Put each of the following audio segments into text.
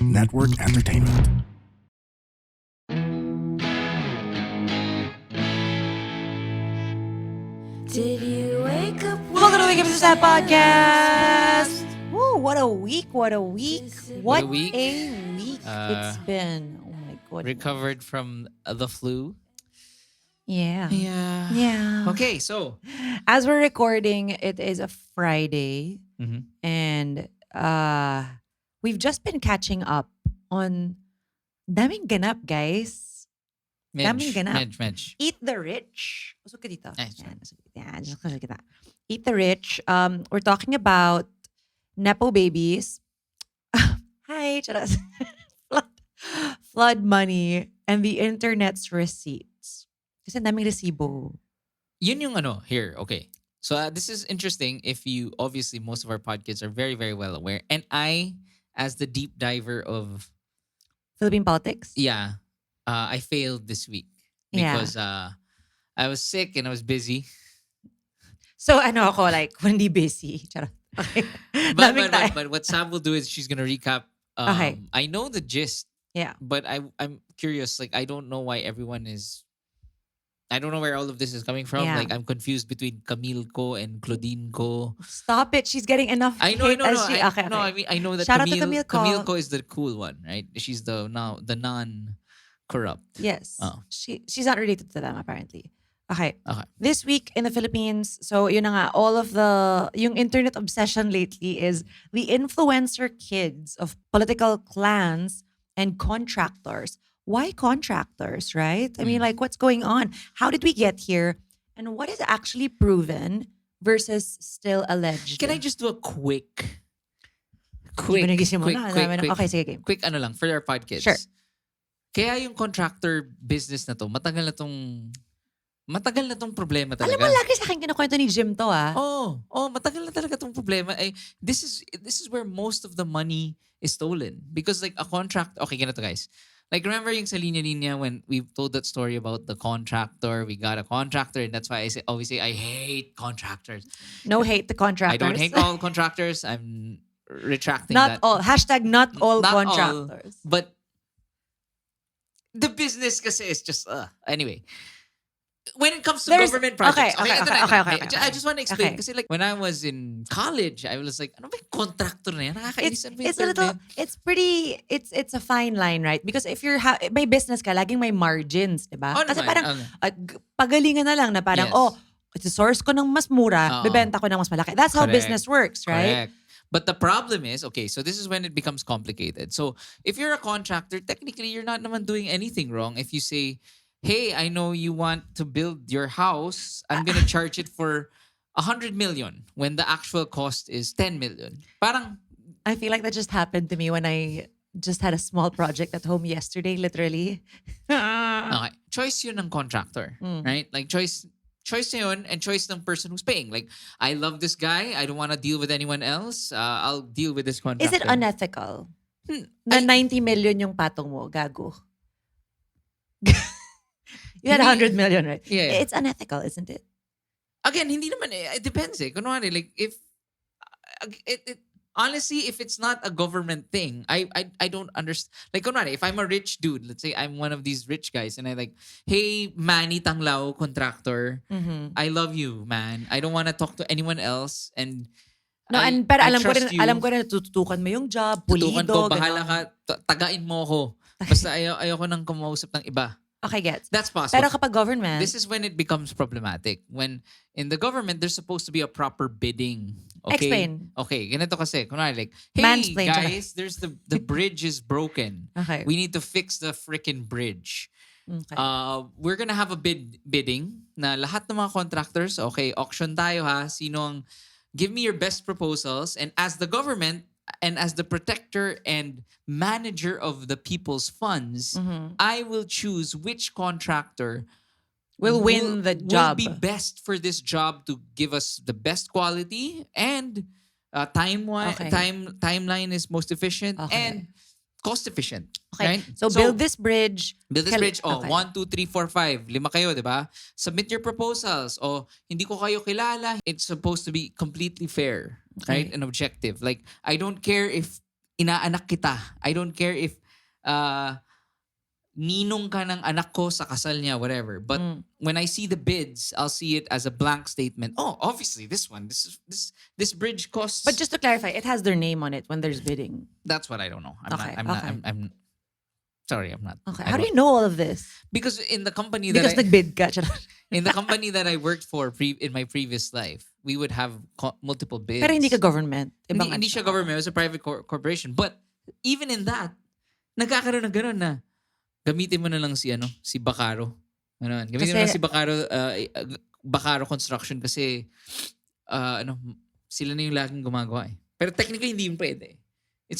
Network Entertainment. Did you wake up? Welcome to the Wake Up to Sad podcast. Woo, what a week, what a week. What a week. It's been. Oh my goodness. Recovered from the flu. Yeah. Yeah. Okay, so. As we're recording, it is a Friday. Mhm. And we've just been catching up on daming ganap, guys. Daming ganap. Medj. Eat the Rich. Usog ka dito. Ay, sorry. Yan, usog kita. Eat the Rich. We're talking about Nepo babies. Hi, charas. Flood money and the internet's receipts. Kasi ang daming resibo. Yun yung ano, here, okay. So this is interesting if you, obviously most of our podcasts are very, very well aware. And I, as the deep diver of, Philippine politics? I failed this week. Yeah. Because I was sick and I was busy. So ano ako, like, hindi busy. Charot. Okay. Daming tayo. But what Saab will do is she's gonna recap. Okay. I know the gist. Yeah. But I'm curious. Like, I don't know why everyone is. I don't know where all of this is coming from. Yeah. Like, I'm confused between Camille Ko and Claudine Ko. Stop it. She's getting enough I know. hate as she... I, Okay. No, I mean, I know that Shout out to Camille Ko. Camille Ko is the cool one, right? She's the non-corrupt. Yes. Oh. She's not related to them, apparently. Okay. Okay. This week in the Philippines, so yun na nga, all of yung internet obsession lately is the influencer kids of political clans and contractors. Why contractors, right? I mean, like, what's going on? How did we get here? And what is actually proven versus still alleged? Can I just do a quick Binigis mo na. Okay, sige, game. quick ano lang for our podcast. Sure. Kaya yung contractor business na to, matagal na tong problema talaga. Alam mo, lagi sa akin kinukwento ni Jim to, ah. Oh, matagal na talaga tong problema. Eh, this is where most of the money is stolen. Because like a contract, okay, ganito guys. Like remember yung sa Linya when we told that story about the contractor, we got a contractor and that's why I always say I hate contractors. No hate to contractors. I don't hate all contractors. I'm retracting Not that. all. Hashtag not all Not all, contractors. but the business kasi is just, anyway. When it comes to government projects, Okay. I just want to explain. Okay. Kasi like when I was in college, I was like, ano ba yung contractor na yan? Nakakainis ang It's a little, it's pretty, it's a fine line, right? Because if you're, may business ka, laging may margins, di ba? Oh, Kasi naman, parang, okay. pagalingan na lang na parang, Yes. source ko ng mas mura, Oo. bebenta ko ng mas malaki. That's how Correct. business works, right? Correct. But the problem is, okay, so this is when it becomes complicated. So if you're a contractor, technically you're not naman doing anything wrong. If you say, hey, I know you want to build your house, I'm gonna charge it for 100 million when the actual cost is 10 million. Parang, I feel like that just happened to me when I just had a small project at home yesterday, literally. okay, choice yun ng contractor, right? Like choice na yun and choice ng person who's paying. Like, I love this guy, I don't want to deal with anyone else, I'll deal with this contractor. Is it unethical? Na 90 million yung patong mo, gago. You had 100 million, right? Yeah. It's unethical, isn't it? Again, hindi naman it depends eh. Kunwari, like if honestly, if it's not a government thing, I don't understand. Like kunwari, if I'm a rich dude, let's say I'm one of these rich guys and I like, hey, Manny Tanglao, contractor, I love you, man. I don't want to talk to anyone else and No, pero alam ko rin tututukan mo yung job, pulido. Tutukan ko, bahala ka, tagain mo ako. Basta ayoko nang kumausap ng iba. Okay, gets. That's possible. Pero kapag government, This is when it becomes problematic. When in the government, there's supposed to be a proper bidding. Okay? Explain. Okay, ganito kasi. Kunwari like, hey Mansplain, guys, there's the bridge is broken. Okay. We need to fix the freaking bridge. Okay. We're gonna have a bidding na lahat ng mga contractors, okay, auction tayo ha. Give me your best proposals. And as the government, and as the protector and manager of the people's funds, I will choose which contractor will win the job. Will be best for this job to give us the best quality and timeline is most efficient and cost efficient. Okay. Right? So build this bridge. Build this bridge. Okay. 1, 2, 3, 4, 5. 5 kayo, di ba? Submit your proposals. Hindi ko kayo kilala. It's supposed to be completely fair. Okay. Right? And objective. Like, I don't care if inaanak kita. I don't care if ninong ka ng anak ko sa kasal niya, whatever. But when I see the bids, I'll see it as a blank statement. Oh, obviously this one, this bridge costs. But just to clarify, it has their name on it when there's bidding. That's what I don't know. Okay, I'm sorry, I'm not. Okay. I How do don't- you know all of this? Because in the company Because that nagbid ka. Charot. in the company that I worked for in my previous life, we would have multiple bids. Pero hindi ka government. Ibang Hindi siya government. It was a private corporation. But even in that, nagkakaroon ng gano'n na gamitin mo na lang si Bacaro. Ano, gamitin mo na lang si Bacaro, Bacaro Construction kasi sila na yung laging gumagawa eh. Pero technically hindi yun pwede. There's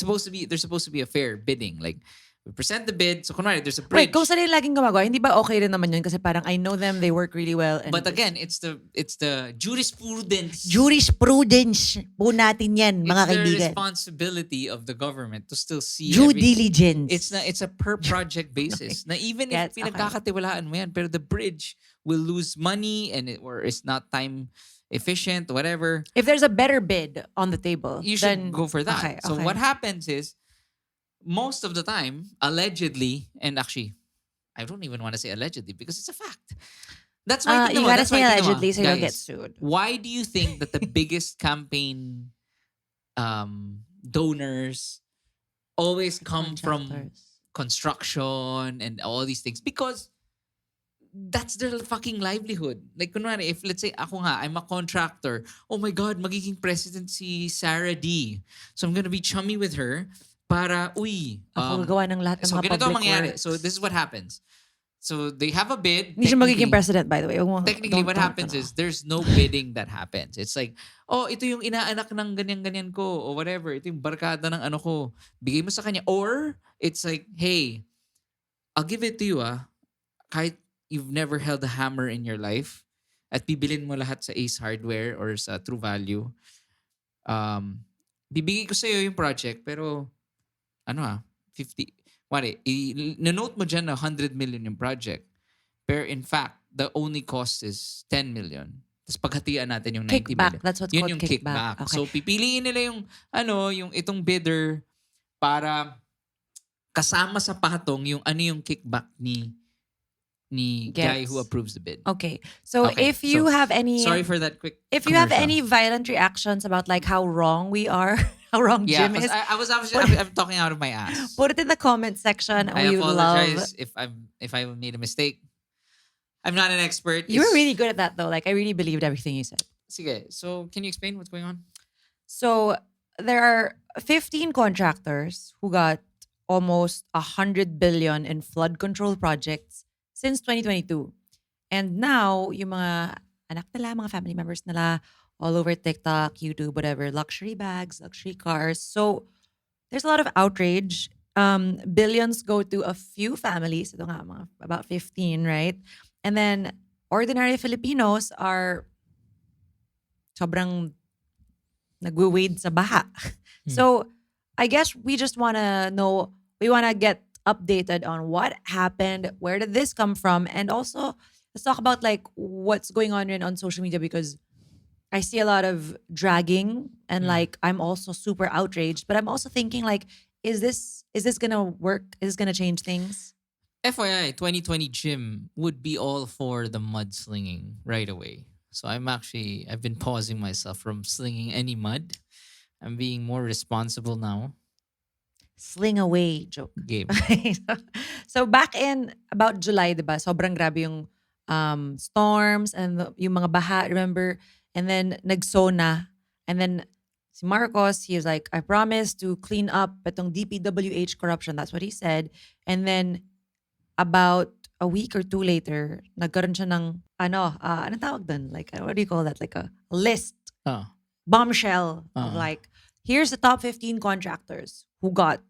supposed to be a fair bidding. Like, we present the bid. So, kunwari, there's a bridge. Wait, kung sila yung laging gumagawa, hindi ba okay rin naman yun? Kasi parang I know them, they work really well. And But again, it's the jurisprudence. Jurisprudence po natin yan, mga It's the kaibigan. responsibility of the government to still see Due diligence. It's a per project basis. Na even if Gets, okay. pinagkakatiwalaan mo yan, pero the bridge will lose money or it's not time efficient, whatever. If there's a better bid on the table, You should then go for that. Okay, So okay. what happens is, most of the time, allegedly, and actually, I don't even want to say allegedly because it's a fact. That's why you gotta say tignan mo, allegedly so you don't get guys, sued. Why do you think that the biggest campaign donors always come from Contractors. construction and all these things? Because that's their fucking livelihood. Like, kunwari, if let's say ako nga, I'm a contractor, oh my God, magiging president si Sarah D. So I'm gonna be chummy with her para, Ako gagawa ng lahat ng so mga ganito ang public mangyari. works. So this is what happens. So they have a bid. Hindi siya magiging Technically- president, by the way. Technically, what happens is there's no bidding that happens. It's like, oh, ito yung inaanak ng ganyan-ganyan ko or whatever. Ito yung barkada ng ano ko. Bigay mo sa kanya. Or, it's like, hey, I'll give it to you kahit you've never held a hammer in your life at bibilin mo lahat sa Ace Hardware or sa True Value. Bibigay ko sa'yo yung project pero 50. Note mo dyan na 100 million yung project. Pero in fact, the only cost is 10 million. Tapos paghatian natin yung 90 Kickback. million. That's what's Yun called yung kickback. Okay. So pipiliin nila yung itong bidder para kasama sa patong yung yung kickback ni guy Gets. who approves the bid. Okay. So Okay, if you so, have any Sorry for that quick if you have commercial. any violent reactions about like how wrong we are, how wrong Yeah, Jim 'cause is, I was obviously I'm talking out of my ass. put it in the comment section. I We would love. apologize if I made a mistake. I'm not an expert. You were It's- really good at that though. Like I really believed everything you said. Sige. So, can you explain what's going on? So there are 15 contractors who got almost 100 billion in flood control projects since 2022. And now, yung mga anak nila, mga family members nila, all over TikTok, YouTube, whatever, luxury bags, luxury cars. So there's a lot of outrage. Billions go to a few families. Ito nga, about 15, right? And then ordinary Filipinos are sobrang nagwe-wade sa baha. So I guess we just want to know, we want to get updated on what happened, where did this come from, and also let's talk about like what's going on on social media because I see a lot of dragging and like I'm also super outraged, but I'm also thinking like, is this gonna work? Is this gonna change things? FYI, 2020 Jim would be all for the mudslinging right away. So I've been pausing myself from slinging any mud. I'm being more responsible now. Sling away joke. Game. So back in about July, diba? Sobrang grabe yung storms and yung mga baha, remember? And then nagsona. And then si Marcos, he was like, I promise to clean up itong DPWH corruption. That's what he said. And then about a week or two later, nagkaroon siya ng anong tawag dun? Like, what do you call that? Like a list, Oh. bombshell of like, here's the top 15 contractors who got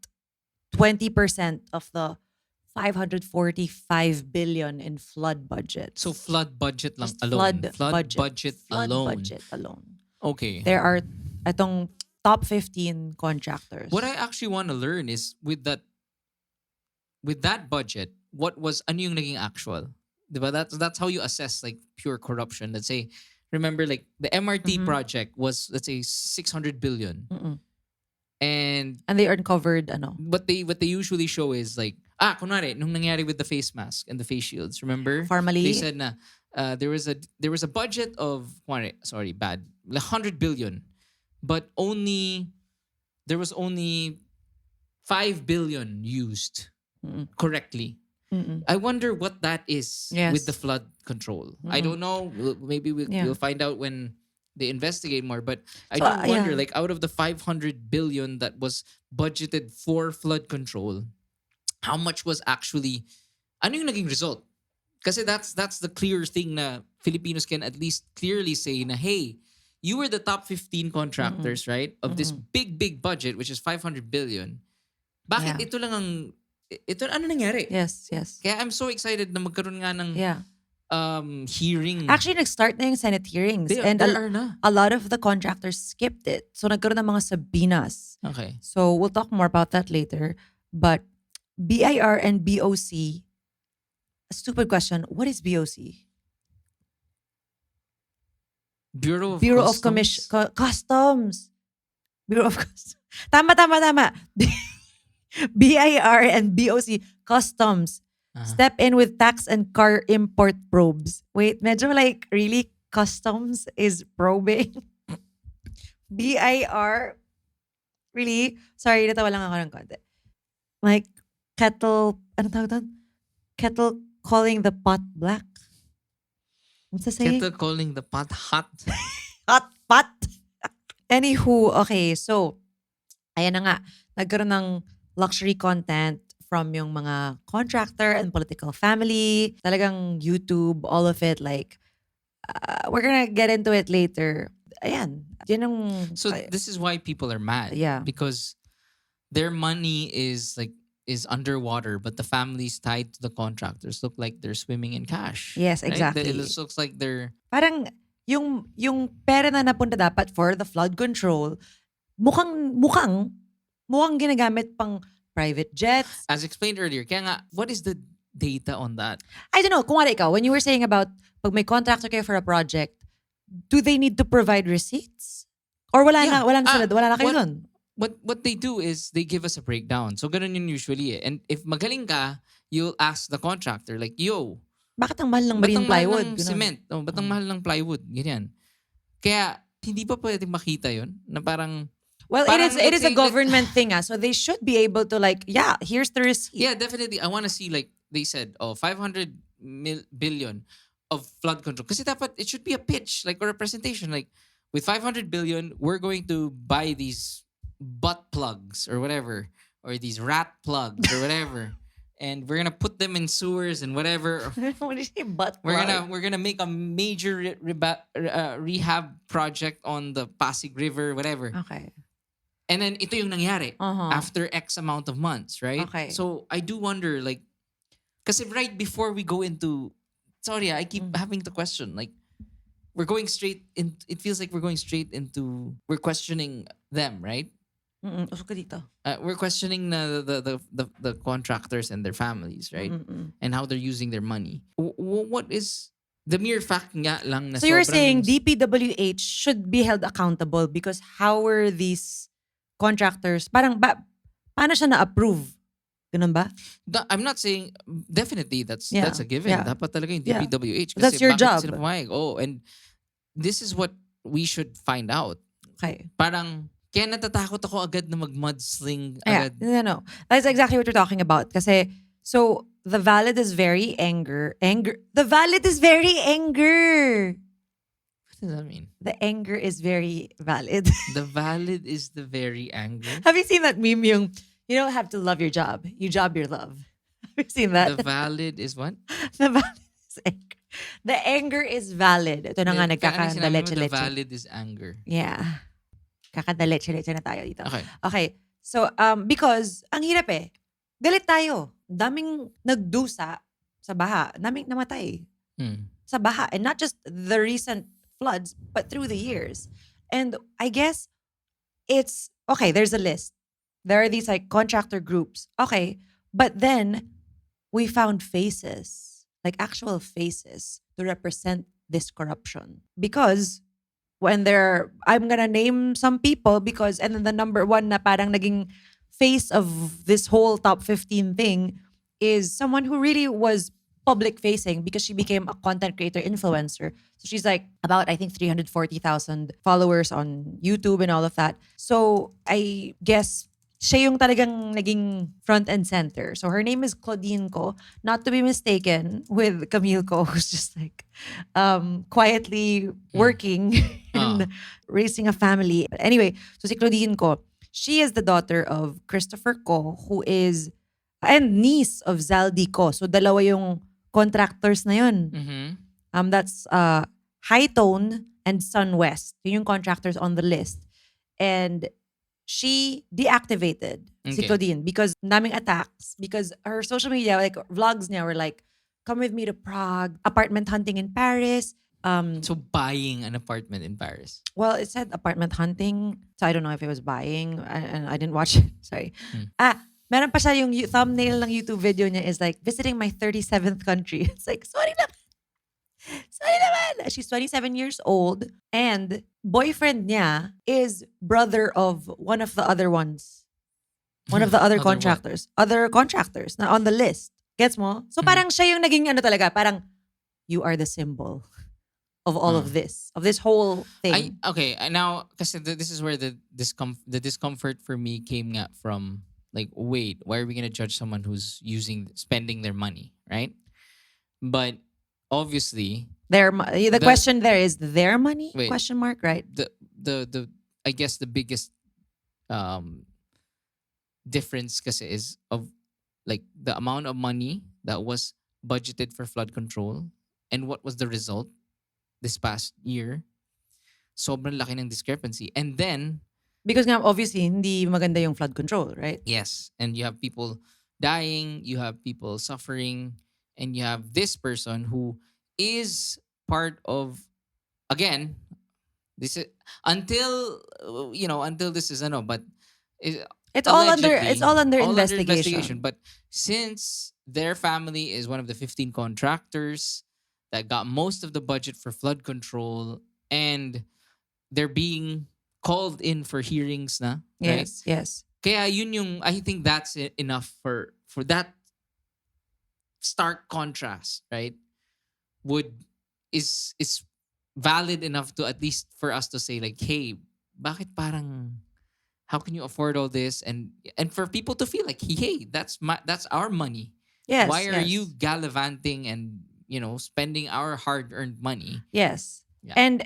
20% of the 545 billion in flood budget. So flood budget lang Just alone. flood budget Flood alone. budget alone. Okay. There are itong top 15 contractors. What I actually want to learn is with that budget, ano yung naging actual? Diba? That's how you assess like pure corruption. Let's say, remember like the MRT project was, let's say, 600 billion. Mm-mm. And And they uncovered ano. what they usually show is like, kunwari, nung nangyari with the face mask and the face shields, remember? Formally. They said na there was a budget of sorry, bad, 100 billion, but there was only 5 billion used correctly. I wonder what that is Yes. with the flood control. I don't know. Maybe we'll find out when they investigate more. But I So, do wonder, yeah. like, out of the 500 billion that was budgeted for flood control, how much was actually, ano yung naging result? Kasi that's the clear thing na Filipinos can at least clearly say na, hey, you were the top 15 contractors, right? Of this big budget, which is 500 billion. Bakit Yeah. ito lang ang, ito, ano nangyari? Yes. Kaya I'm so excited na magkaroon nga ng Yeah. hearing. Actually, nag-start na yung Senate hearings. There and are na. a lot of the contractors skipped it. So, nagkaroon ng mga sabinas. Okay. So, we'll talk more about that later. But BIR and BOC, a stupid question. What is BOC? Bureau of Bureau Customs. of Customs. Bureau of Customs. Tama. BIR and BOC, Customs. Step in with tax and car import probes. Wait, medyo like really Customs is probing. BIR, really? Sorry, natawa lang ako ng konti. Like, kettle, ano tawag doon? Kettle calling the pot black. What's the saying? Kettle calling the pot hot. Hot pot. Anywho, okay, so, ayan na nga. Nagkaroon ng luxury content from yung mga contractor and political family. Talagang YouTube, all of it. Like, we're gonna get into it later. Ayan. Yun ang... So this is why people are mad. Yeah. Because their money is underwater, but the families tied to the contractors look like they're swimming in cash. Yes, right? exactly. It looks like they're... Parang yung pera na napunta dapat for the flood control, mukhang ginagamit pang private jets. As explained earlier, kaya nga, what is the data on that? I don't know, kung wala ikaw, when you were saying about pag may contractor kayo for a project, do they need to provide receipts? Or wala na kayo dun? What they do is they give us a breakdown. So ganun yun usually eh. And if magaling ka, you'll ask the contractor like, yo, Bakit ang mahal ng ba't marine ang mahal plywood? ng Ganun. cement? Oh, ba't ang mahal ng plywood? Ganyan. Kaya hindi pa pwedeng makita yun na parang... Well, Parang, it is let's a say, government thing. So they should be able to like, yeah, here's the receipt. Yeah, definitely. I want to see like they said, 500 billion of flood control. Kasi dapat it should be a pitch like or a presentation. Like with 500 billion, we're going to buy these butt plugs or whatever, or these rat plugs or whatever, and we're gonna put them in sewers and whatever. What do you say, butt We're plug? gonna make a major rehab project on the Pasig River, whatever. Okay. And then ito yung nangyari after X amount of months, right? Okay. So I do wonder, like, kasi right before we go into, sorry, I keep having to question, like, we're going straight in. It feels like we're going straight into. We're questioning them, right? Usok ka dito. We're questioning the contractors and their families, right? And how they're using their money. What is the mere fact nga lang na So you're sobrang- saying DPWH should be held accountable because how were these contractors, paano siya na-approve? Ganun ba? I'm not saying definitely that's Yeah. a given. Yeah. Dapat talaga yung Yeah. DPWH. That's your bakit job. sila pumayag? Oh, and this is what we should find out. Okay. Parang, kaya natatakot ako agad na mag-mudsling Yeah. agad. No. That's exactly what you're talking about. Kasi, so, the valid is very anger. The valid is very anger. What does that mean? The anger is very valid. The valid is the very anger. Have you seen that meme yung, you don't have to love your job. You job your love. Have you seen that? The valid is what? The valid is anger. The anger is valid. Ito na nga, Ano yung sinabi mo? The nagkakandaleche-leche. valid is anger. Yeah. Kakandaleche-leche na tayo dito. Okay. Okay. So, because, ang hirap eh. Galit tayo. Daming nagdusa sa baha. Daming namatay sa baha. And not just the recent floods, but through the years. And I guess it's, okay, there's a list. There are these like contractor groups. Okay. But then we found faces, like actual faces to represent this corruption. Because when I'm gonna name some people because, and then the number one na parang naging face of this whole top 15 thing is someone who really was public facing because she became a content creator influencer. So she's like about, I think, 340,000 followers on YouTube and all of that. So I guess siya yung talagang naging front and center. So her name is Claudine Ko, not to be mistaken with Camille Ko, who's just like quietly working and raising a family. But anyway, so si Claudine Ko, she is the daughter of Christopher Ko, who is, and niece of Zaldi Ko. So dalawa yung contractors na yun. That's High Tone and Sun West. Yun yung contractors on the list. And she deactivated si Okay. Claudine because daming attacks. Because her social media, like vlogs niya were like, come with me to Prague, apartment hunting in Paris. So buying an apartment in Paris. Well, it said apartment hunting. So I don't know if it was buying. And I didn't watch it. Sorry. Meron pa siya yung thumbnail ng YouTube video niya is like, visiting my 37th country. It's like, sorry naman. Sorry naman. She's 27 years old. And boyfriend niya is brother of one of the other ones. One of the other Other what? contractors. Other contractors na on the list. Gets mo? So parang siya yung naging ano talaga. Parang, you are the symbol of all of this whole thing. Now, kasi this is where the discomfort for me came nga from. Like, wait, why are we gonna judge someone who's spending their money, right? But obviously, The question there is their money? Wait. Question mark, right? the I guess the biggest difference kasi is of like the amount of money that was budgeted for flood control and what was the result this past year. Sobrang laki ng discrepancy. And then, Because nga, obviously, hindi maganda yung flood control, right? yes, and you have people dying, you have people suffering, and you have this person who is part of, again, this is until this is but It's all under allegedly, investigation. But since their family is one of the 15 contractors that got most of the budget for flood control, and they're being called in for hearings na, right? Yes. Kaya yun yung, I think that's enough for that stark contrast, right? Is valid enough to at least for us to say like, hey, bakit parang, how can you afford all this? And for people to feel like, hey, that's our money. Yes. Why are yes. you gallivanting and spending our hard-earned money? Yes. Yeah. And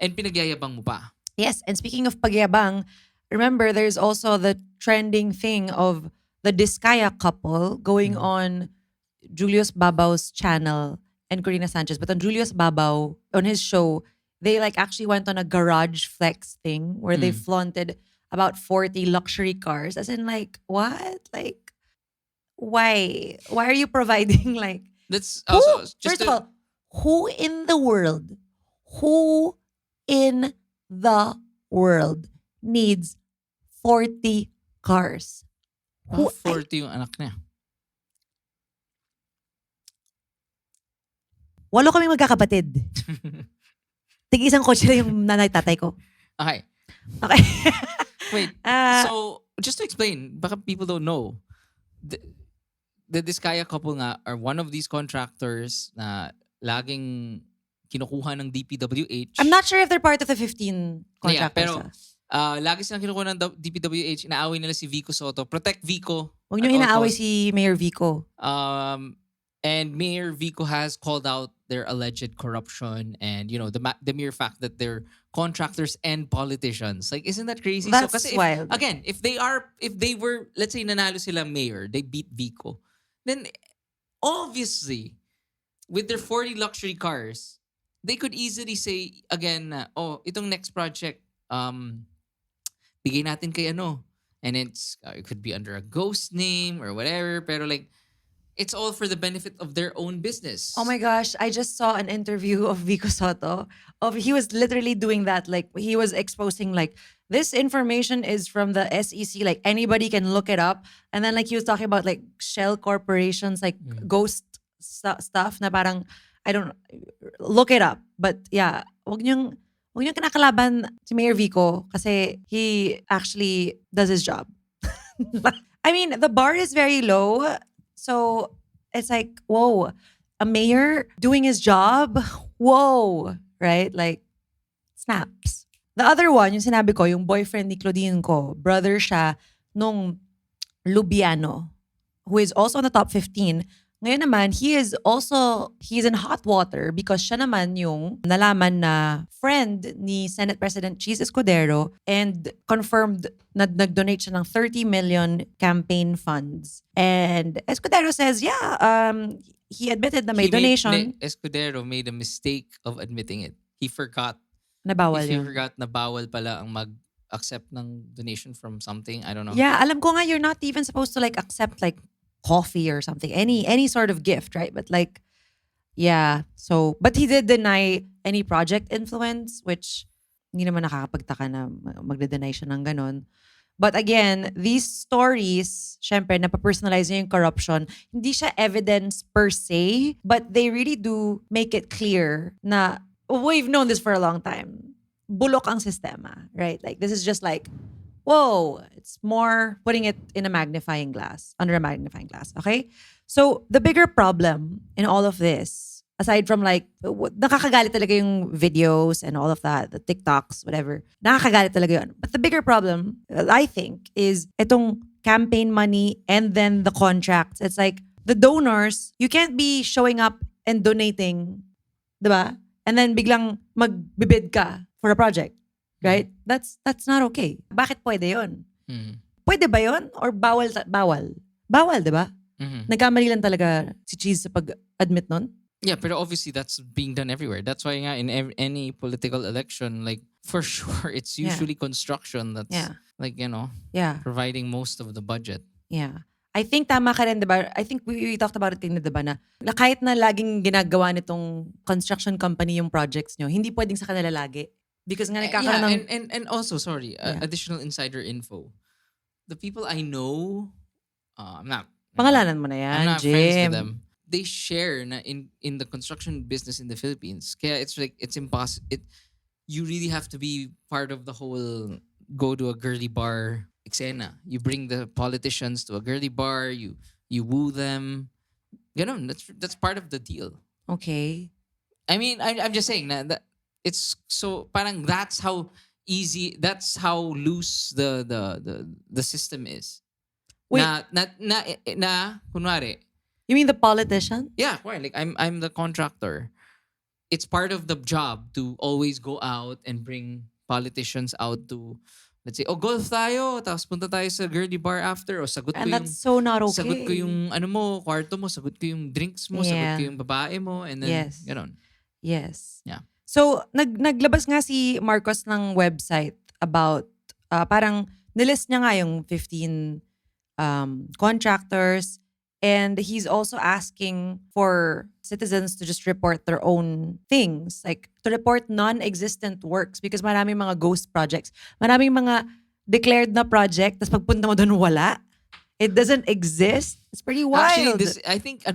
And pinagyayabang mo pa. yes, and speaking of pagyabang, remember there's also the trending thing of the Diskaya couple going on Julius Babao's channel and Corina Sanchez. But on Julius Babao, on his show, they like actually went on a garage flex thing where they flaunted about 40 luxury cars. As in like, what? Like, why? Why are you providing like... That's Who, also first of all, who in the world needs 40 cars? Who, 40 yung anak niya. Walo kaming magkakapatid. Tig-isang kotse lang yung nanay tatay ko. Okay. Okay. Wait. So, just to explain, baka people don't know, the Diskaya couple nga are one of these contractors na laging kinukuha ng DPWH. I'm not sure if they're part of the 15 Yeah, contractors. pero lagi silang kinukuha ng DPWH. Inaaway nila si Vico Soto. Protect Vico. Huwag niyo at all inaaway costs. si Mayor Vico. And Mayor Vico has called out their alleged corruption and the mere fact that they're contractors and politicians. Like, isn't that crazy? That's kasi wild. If they were, let's say nanalo sila mayor, they beat Vico, then obviously with their 40 luxury cars, they could easily say again na, itong next project, bigay natin kay ano. And it could be under a ghost name or whatever, pero like, it's all for the benefit of their own business. Oh my gosh, I just saw an interview of Vico Soto. He was literally doing that. Like, he was exposing like, this information is from the SEC. Like, anybody can look it up. And then like, he was talking about like shell corporations, like ghost stuff na parang, I don't look it up. But yeah, wag niyong huwag niyo kinakalaban si Mayor Vico kasi he actually does his job. I mean, the bar is very low. So it's like, whoa, a mayor doing his job? Whoa, right? Like, snaps. The other one, yung sinabi ko, yung boyfriend ni Claudine ko, brother siya nung Lubiano, who is also in the top 15. Ngayon naman, he's in hot water because siya naman yung nalaman na friend ni Senate President Cheese Escudero and confirmed na nag-donate siya ng 30 million campaign funds. And Escudero says, yeah, he admitted na may donation. Escudero made a mistake of admitting it. He forgot. Na bawal He yun. forgot na bawal pala ang mag-accept ng donation from something. I don't know. Yeah, alam ko nga you're not even supposed to like accept like coffee or something, any sort of gift, right? But like, yeah. So, but he did deny any project influence, which hindi naman nakakapagtaka na magde-deny siya ng ganun. But again, these stories, syempre, napapersonalize niya yung corruption. Hindi siya evidence per se, but they really do make it clear na we've known this for a long time. Bulok ang sistema, right? Like, this is just like, whoa, it's more putting it in a magnifying glass, under a magnifying glass, okay? So, the bigger problem in all of this, aside from like, nakakagalit talaga yung videos and all of that, the TikToks, whatever, nakakagalit talaga yun. But the bigger problem, I think, is itong campaign money and then the contracts. It's like, the donors, you can't be showing up and donating, diba? And then biglang magbibid ka for a project. Right? That's not okay. Bakit pwede yun? Pwede ba yun? Or bawal? Bawal, di ba? Nagkamali lang talaga si Cheese sa pag-admit nun? Yeah, but obviously that's being done everywhere. That's why nga in any political election, like for sure, it's usually construction that's like, providing most of the budget. Yeah. I think tama ka rin, di ba? I think we talked about it din, di ba, na kahit na laging ginagawa nitong construction company yung projects nyo, hindi pwedeng sa kanila lagi. Because nga nagkakaroon ng... and also, sorry, additional insider info. The people I know, I'm not... Pangalanan mo na yan, I'm not Jim. friends with them. They share na in the construction business in the Philippines. Kaya it's like, it's impossible. You really have to be part of the whole go to a girly bar eksena. You bring the politicians to a girly bar, you woo them. Ganon, that's part of the deal. Okay. I mean, I'm just saying that it's so parang that's how loose the system is. Wait. Na kunwari. You mean the politician? Yeah, like I'm the contractor. It's part of the job to always go out and bring politicians out to, let's say, golf tayo, tapos punta tayo sa girly bar after, o sagot And ko that's so not okay. sagot ko yung kwarto mo, sagot ko yung drinks mo, sagot ko yung babae mo, and then ganon. Yes. Yeah. So, naglabas nga si Marcos ng website about, parang nilist niya nga yung 15 contractors, and he's also asking for citizens to just report their own things, like to report non-existent works because maraming mga ghost projects. Maraming mga declared na project, tapos pagpunta mo doon, wala. It doesn't exist. It's pretty wild. Actually, I think,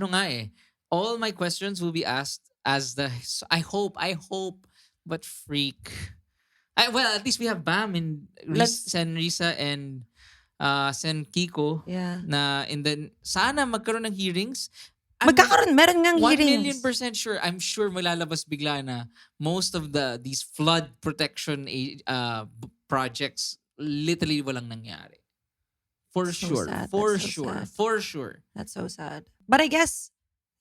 all my questions will be asked as I hope, but freak. Well, at least we have Bam and Sen Risa and Sen Kiko. Yeah. Na sana magkaroon ng hearings. Meron ngang 1 hearings. 1,000,000% sure. I'm sure malalabas bigla na most of these flood protection projects literally walang nangyari. For sure. Sad. For That's so sure. sad. For sure. That's so sad. But I guess,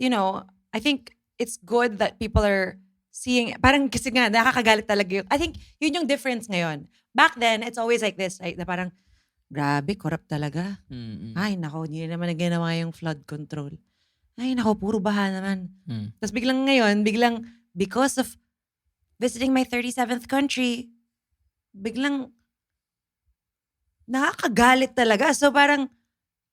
I think it's good that people are seeing, parang kasi nga, nakakagalit talaga I think yun yung difference ngayon. Back then, it's always like this, right? Na parang, grabe, corrupt talaga. Mm-mm. Ay, nako, hindi naman na ginawa yung flood control. Ay, nako, puro baha naman. Tapos biglang ngayon, because of visiting my 37th country, biglang, nakakagalit talaga. So parang,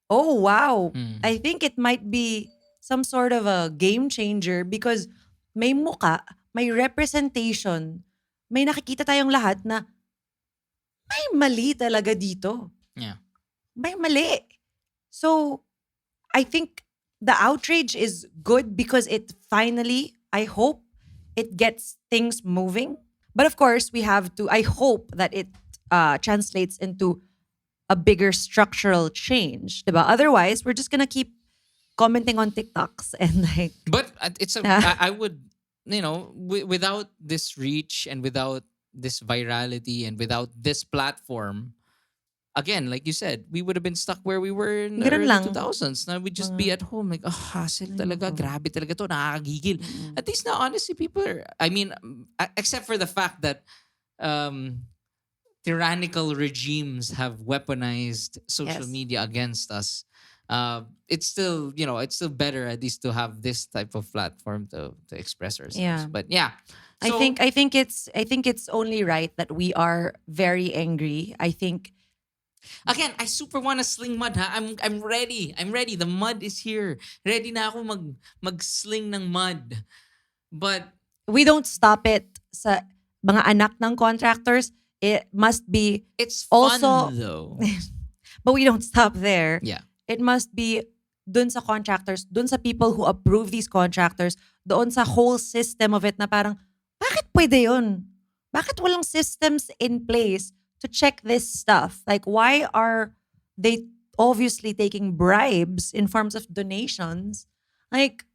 oh wow. I think it might be some sort of a game changer because may muka, may representation, may nakikita tayong lahat na may mali talaga dito. Yeah. May mali. So, I think the outrage is good because it finally, I hope, it gets things moving. But of course, we have to. I hope that it translates into a bigger structural change, diba? Otherwise, we're just gonna keep commenting on TikToks and like, But it's a. yeah, I would, without this reach and without this virality and without this platform, again, like you said, we would have been stuck where we were in the ganun early lang. 2000s. Now we'd just be at home like, oh, hassle talaga, grabe talaga to, nakakagigil. At least now, honestly, people are, I mean, except for the fact that um, tyrannical regimes have weaponized social Yes. media against us. It's still, it's still better at least to have this type of platform to express ourselves. Yeah. But yeah, I so think it's only right that we are very angry. I think again, I super want to sling mud ha. I'm ready. I'm ready. The mud is here. Ready na ako mag-sling ng mud. But we don't stop it sa mga anak ng contractors. It must be, it's Also- fun though. but we don't stop there. Yeah. It must be dun sa contractors, dun sa people who approve these contractors, doon sa whole system of it na parang, bakit pwede yun? Bakit walang systems in place to check this stuff? Like, why are they obviously taking bribes in forms of donations? Like,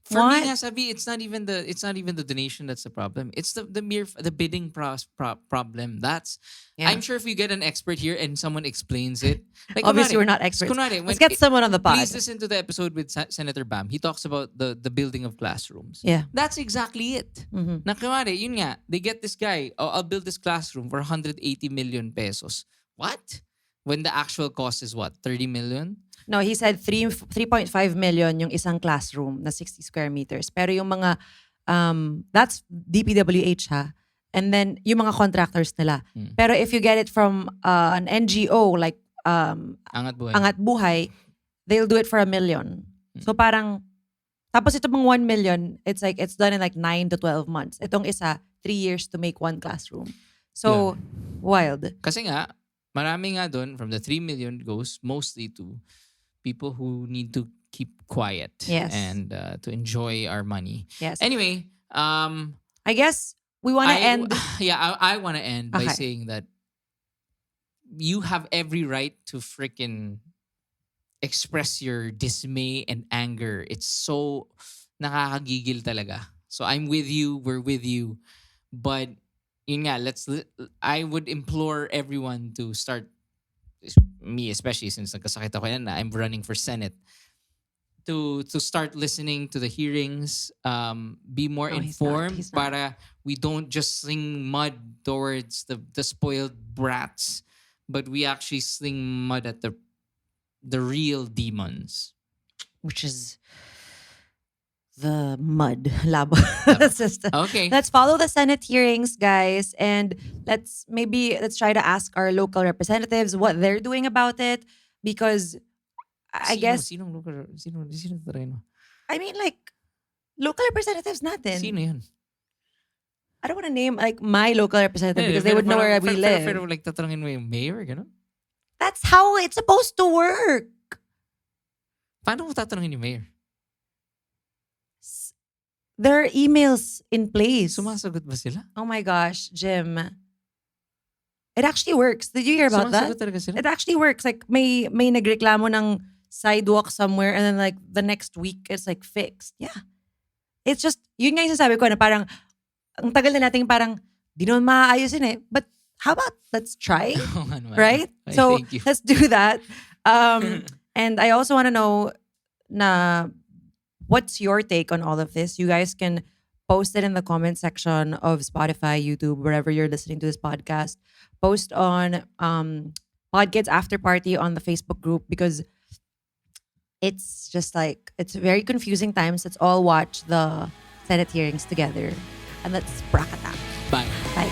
For what? me, nga, sabi, it's not even the donation that's the problem. It's the mere the bidding problem. That's Yeah. I'm sure if we get an expert here and someone explains it. Like Obviously, kunwari- we're not experts. kunwari, Let's when get someone on the pod. Please listen to the episode with Senator Bam. He talks about the building of classrooms. Yeah. That's exactly it. Mhm. Na kunwari, yun nga, they get this guy, oh, I'll build this classroom for 180 million pesos. What? When the actual cost is what? 30 million? No, he said 3.5 million yung isang classroom na 60 square meters. Pero yung mga, that's DPWH ha. And then yung mga contractors nila. Pero if you get it from an NGO like Angat buhay. Angat Buhay, they'll do it for 1 million. So parang, tapos ito pang 1 million, it's like, it's done in like 9 to 12 months. Itong isa, 3 years to make one classroom. So, wild. Kasi nga, marami nga doon, from the 3 million goes mostly to people who need to keep quiet Yes. and to enjoy our money. Yes. Anyway, I guess we want to end. Yeah, I want to end by Okay. saying that you have every right to freaking express your dismay and anger. It's so nakakagigil talaga. So I'm with you, we're with you. But yun nga, I would implore everyone to start, me especially since nagkasakit ako yan, I'm running for Senate, to start listening to the hearings, be more No, he's not. informed He's not. para we don't just sling mud towards the spoiled brats, but we actually sling mud at the real demons. Which is the mud labo system. Okay. Let's follow the Senate hearings, guys, and let's try to ask our local representatives what they're doing about it, because I guess Sino talaga yun? I mean, like, local representatives natin. Sino yun? I don't want to name like my local representative because they would know where we live. Pero like tatanungin mo yung mayor, gano'n? That's how it's supposed to work. Paano mo tatanungin yung mayor? There are emails in place. Sumasagot ba sila? Oh my gosh, Jim. It actually works. Did you hear about that? Sumasagot talaga sila? It actually works. Like, may nagreklamo ng sidewalk somewhere and then like the next week it's like fixed. Yeah. It's just, yun nga yung sasabi ko na parang, ang tagal na natin parang, di naman maaayusin eh. But how about let's try? Oo nga naman. Right? Ay, So thank you. let's do that. And I also want to know na what's your take on all of this? You guys can post it in the comment section of Spotify, YouTube, wherever you're listening to this podcast. Post on Podkids After Party on the Facebook group, because it's just like, it's very confusing times. Let's all watch the Senate hearings together. And let's brakata. Bye. Bye.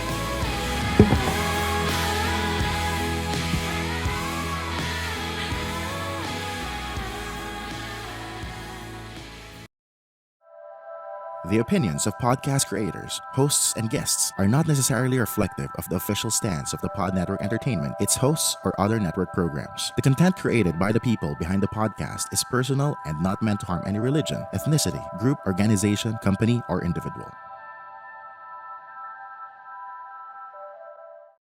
The opinions of podcast creators, hosts, and guests are not necessarily reflective of the official stance of the Pod Network Entertainment, its hosts, or other network programs. The content created by the people behind the podcast is personal and not meant to harm any religion, ethnicity, group, organization, company, or individual.